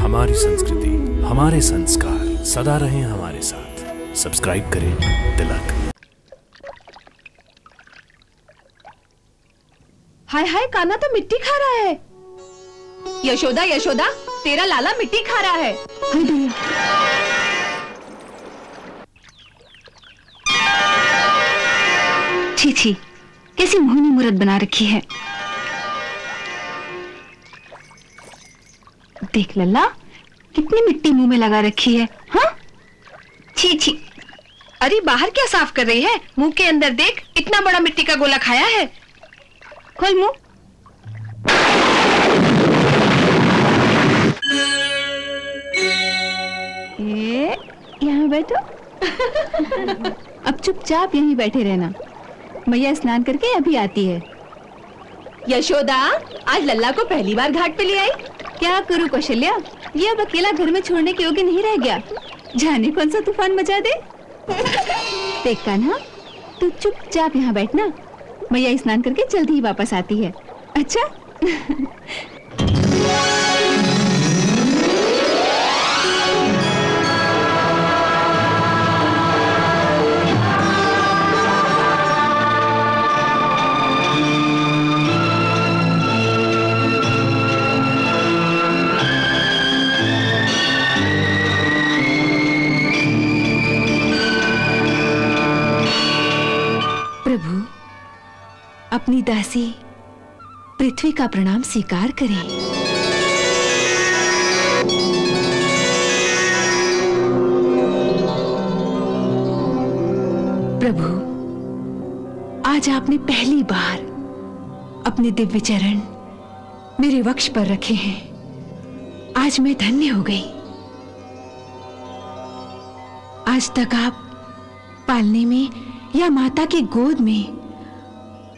हमारी संस्कृति, हमारे संस्कार सदा रहें हमारे साथ। सब्सक्राइब करें तिलक। हाय हाय, कान्हा तो मिट्टी खा रहा है। यशोदा यशोदा, तेरा लाला मिट्टी खा रहा है। छी छी, कैसी मोहनी मूरत बना रखी है। देख लल्ला, कितनी मिट्टी मुंह में लगा रखी है। हाँ, छी छी। अरे बाहर क्या साफ कर रही है? मुंह के अंदर देख, इतना बड़ा मिट्टी का गोला खाया है। खोल मुंह। यहाँ बैठो। अब चुपचाप यहीं बैठे रहना, मैया स्नान करके अभी आती है। यशोदा, आज लल्ला को पहली बार घाट पे ले आई। क्या करूं कौशल्या, ये अब अकेला घर में छोड़ने के योग्य नहीं रह गया। जाने कौन सा तूफान मचा दे। देख कान्हा, तू चुपचाप यहाँ बैठना, मैया स्नान करके जल्दी ही वापस आती है। अच्छा? प्रभु, अपनी दासी पृथ्वी का प्रणाम स्वीकार करें। प्रभु, आज आपने पहली बार अपने दिव्य चरण मेरे वक्ष पर रखे हैं। आज मैं धन्य हो गई। आज तक आप पालने में या माता की गोद में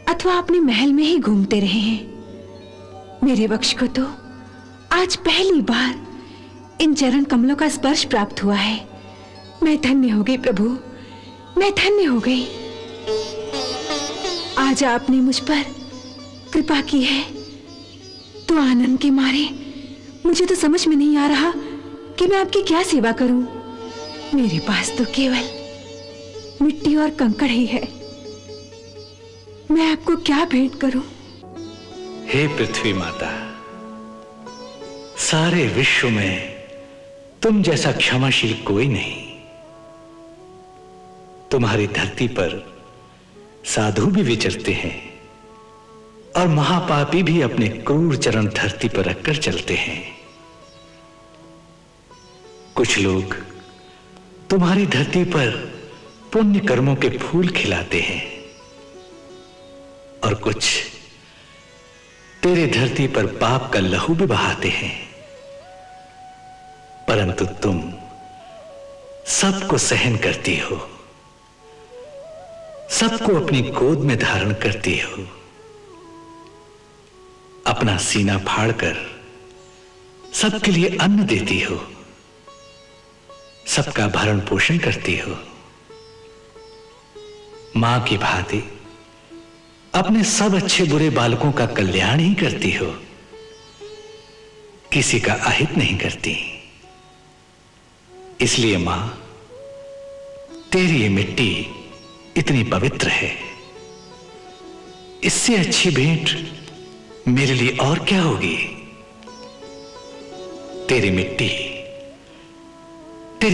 अथवा अपने महल में ही घूमते रहे हैं। मेरे वक्ष को तो आज पहली बार इन चरण कमलों का स्पर्श प्राप्त हुआ है। मैं धन्य हो गई प्रभु, मैं धन्य हो गई। आज आपने मुझ पर कृपा की है तो आनंद के मारे मुझे तो समझ में नहीं आ रहा कि मैं आपकी क्या सेवा करूं। मेरे पास तो केवल मिट्टी और कंकड़ ही है। मैं आपको क्या भेंट करूं? हे पृथ्वी माता, सारे विश्व में तुम जैसा क्षमाशील कोई नहीं। तुम्हारी धरती पर साधु भी विचरते हैं और महापापी भी अपने क्रूर चरण धरती पर रखकर चलते हैं। कुछ लोग तुम्हारी धरती पर पुण्य कर्मों के फूल खिलाते हैं और कुछ तेरे धरती पर पाप का लहू भी बहाते हैं। परंतु तुम सबको सहन करती हो, सबको अपनी गोद में धारण करती हो, अपना सीना फाड़कर सबके लिए अन्न देती हो, सबका भरण पोषण करती हो। मां की भांति अपने सब अच्छे बुरे बालकों का कल्याण ही करती हो, किसी का अहित नहीं करती। इसलिए मां, तेरी ये मिट्टी इतनी पवित्र है। इससे अच्छी भेंट मेरे लिए और क्या होगी। तेरी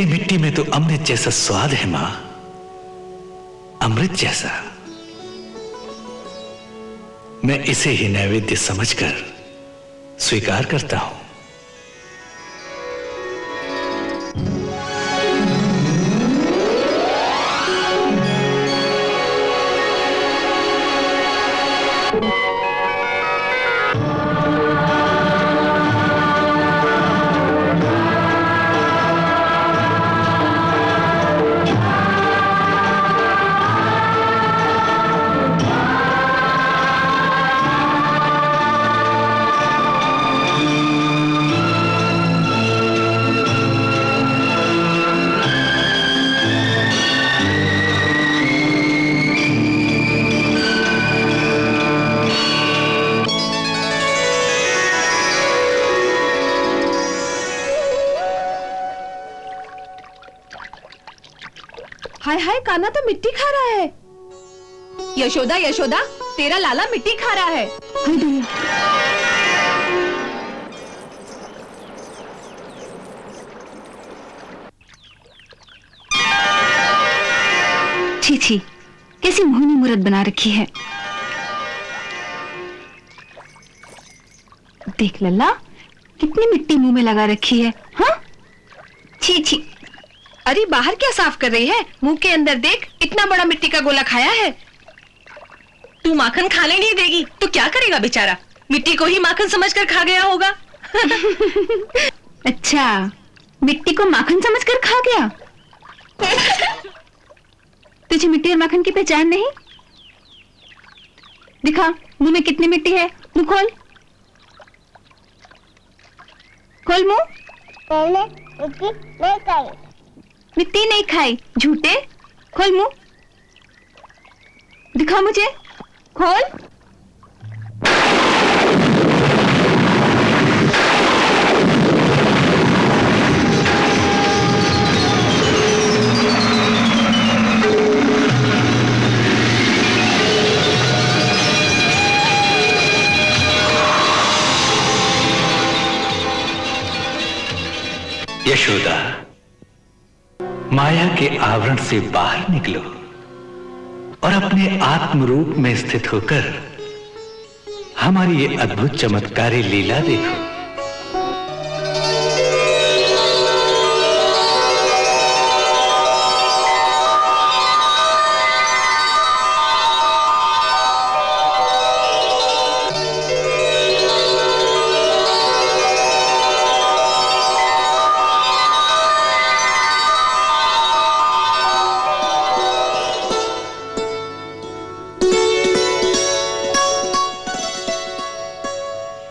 मिट्टी में तो अमृत जैसा स्वाद है मां, अमृत जैसा। मैं इसे ही नैवेद्य समझकर स्वीकार करता हूं। हाय हाय, कान्हा तो मिट्टी खा रहा है। यशोदा यशोदा, तेरा लाला मिट्टी खा रहा है। हाय दया। छी छी, कैसी मोहनी मूरत बना रखी है। देख लल्ला, कितनी मिट्टी मुंह में लगा रखी है। हाँ, छी छी। अरे बाहर क्या साफ कर रही है? मुंह के अंदर देख, इतना बड़ा मिट्टी का गोला खाया है। तू माखन खाने नहीं देगी तो क्या करेगा बेचारा? मिट्टी को ही माखन समझकर खा गया होगा। अच्छा, मिट्टी को माखन समझकर खा गया। तुझे मिट्टी और माखन की पहचान नहीं? दिखा, मुंह में कितनी मिट्टी है। मुंह खोल, खोल मुंह। मैंने मिट्टी नहीं खाई। मिट्टी नहीं खाई, झूठे। खोल मुंह, दिखा मुझे, खोल। यशोदा, माया के आवरण से बाहर निकलो और अपने आत्म रूप में स्थित होकर हमारी ये अद्भुत चमत्कारी लीला देखो।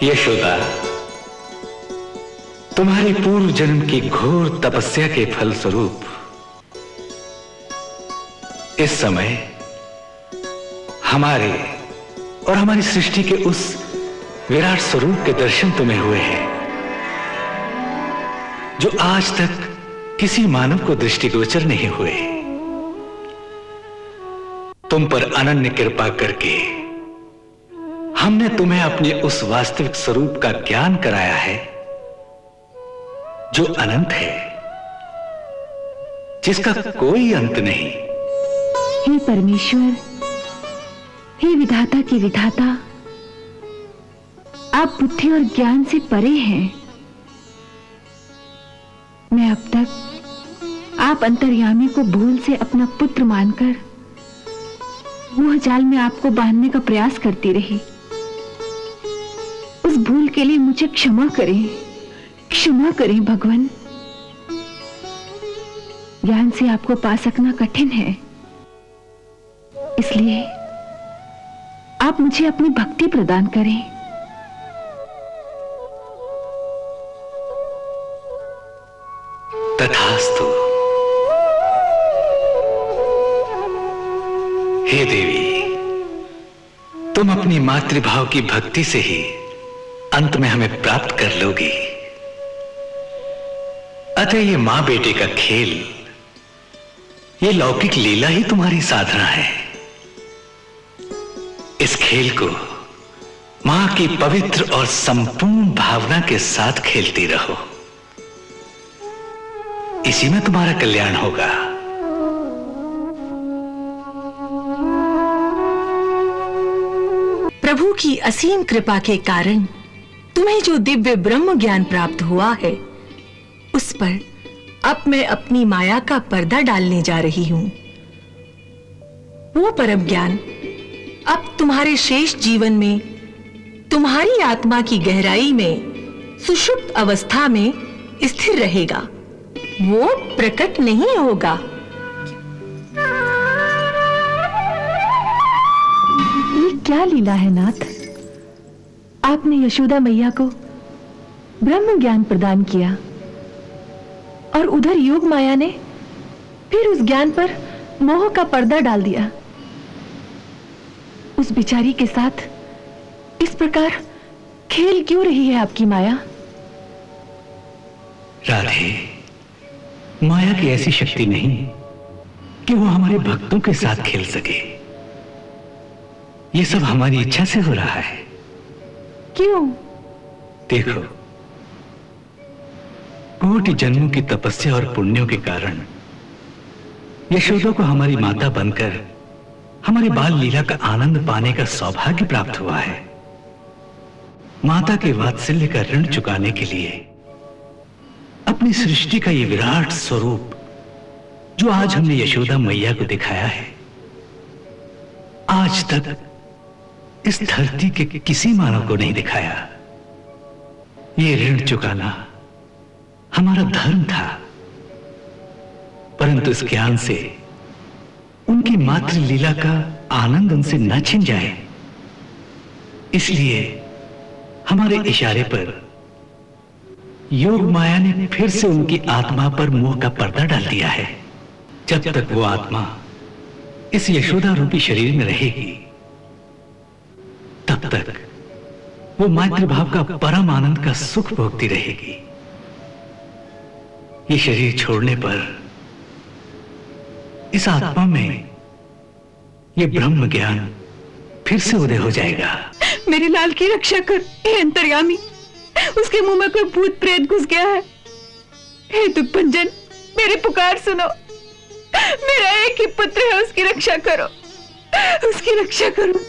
यशोदा, तुम्हारी पूर्व जन्म की घोर तपस्या के फलस्वरूप इस समय हमारे और हमारी सृष्टि के उस विराट स्वरूप के दर्शन तुम्हें हुए हैं जो आज तक किसी मानव को दृष्टिगोचर नहीं हुए। तुम पर अनन्य कृपा करके हमने तुम्हें अपने उस वास्तविक स्वरूप का ज्ञान कराया है जो अनंत है, जिसका कोई अंत नहीं। हे परमेश्वर, हे विधाता की विधाता, आप बुद्धि और ज्ञान से परे हैं। मैं अब तक आप अंतर्यामी को भूल से अपना पुत्र मानकर मोह जाल में आपको बांधने का प्रयास करती रही। उस भूल के लिए मुझे क्षमा करें, क्षमा करें भगवान। ज्ञान से आपको पा सकना कठिन है, इसलिए आप मुझे अपनी भक्ति प्रदान करें। तथास्तु। हे देवी, तुम अपनी मातृभाव की भक्ति से ही अंत में हमें प्राप्त कर लोगी। अतः ये मां बेटे का खेल, ये लौकिक लीला ही तुम्हारी साधना है। इस खेल को मां की पवित्र और संपूर्ण भावना के साथ खेलती रहो, इसी में तुम्हारा कल्याण होगा। प्रभु की असीम कृपा के कारण तुम्हें जो दिव्य ब्रह्म ज्ञान प्राप्त हुआ है, उस पर अब मैं अपनी माया का पर्दा डालने जा रही हूं। वो परम ज्ञान अब तुम्हारे शेष जीवन में तुम्हारी आत्मा की गहराई में सुषुप्त अवस्था में स्थिर रहेगा, वो प्रकट नहीं होगा। ये क्या लीला है नाथ? आपने यशोदा मैया को ब्रह्म ज्ञान प्रदान किया और उधर योग माया ने फिर उस ज्ञान पर मोह का पर्दा डाल दिया। उस बिचारी के साथ इस प्रकार खेल क्यों रही है आपकी माया? राधे, माया की ऐसी शक्ति नहीं कि वो हमारे भक्तों के साथ खेल सके। ये सब हमारी इच्छा से हो रहा है। क्यों? देखो, कोटि जन्मों की तपस्या और पुण्यों के कारण यशोदा को हमारी माता बनकर हमारी बाल लीला का आनंद पाने का सौभाग्य प्राप्त हुआ है। माता के वात्सल्य का ऋण चुकाने के लिए अपनी सृष्टि का ये विराट स्वरूप जो आज हमने यशोदा मैया को दिखाया है, आज तक इस धरती के किसी मानव को नहीं दिखाया। ये ऋण चुकाना हमारा धर्म था, परंतु इस ज्ञान से उनकी मातृ लीला का आनंद उनसे न छिन जाए, इसलिए हमारे इशारे पर योग माया ने फिर से उनकी आत्मा पर मोह का पर्दा डाल दिया है। जब तक वो आत्मा इस यशोदा रूपी शरीर में रहेगी, तब तक वो मातृभाव का परम आनंद का सुख भोगती रहेगी। ये शरीर छोड़ने पर इस आत्मा में ये ब्रह्म ज्ञान फिर से उदय हो जाएगा। मेरे लाल की रक्षा कर हे अंतर्यामी, उसके मुंह में कोई भूत प्रेत घुस गया है। हे दुखभंजन, मेरी पुकार सुनो। मेरा एक ही पुत्र है, उसकी रक्षा करो, उसकी रक्षा करो।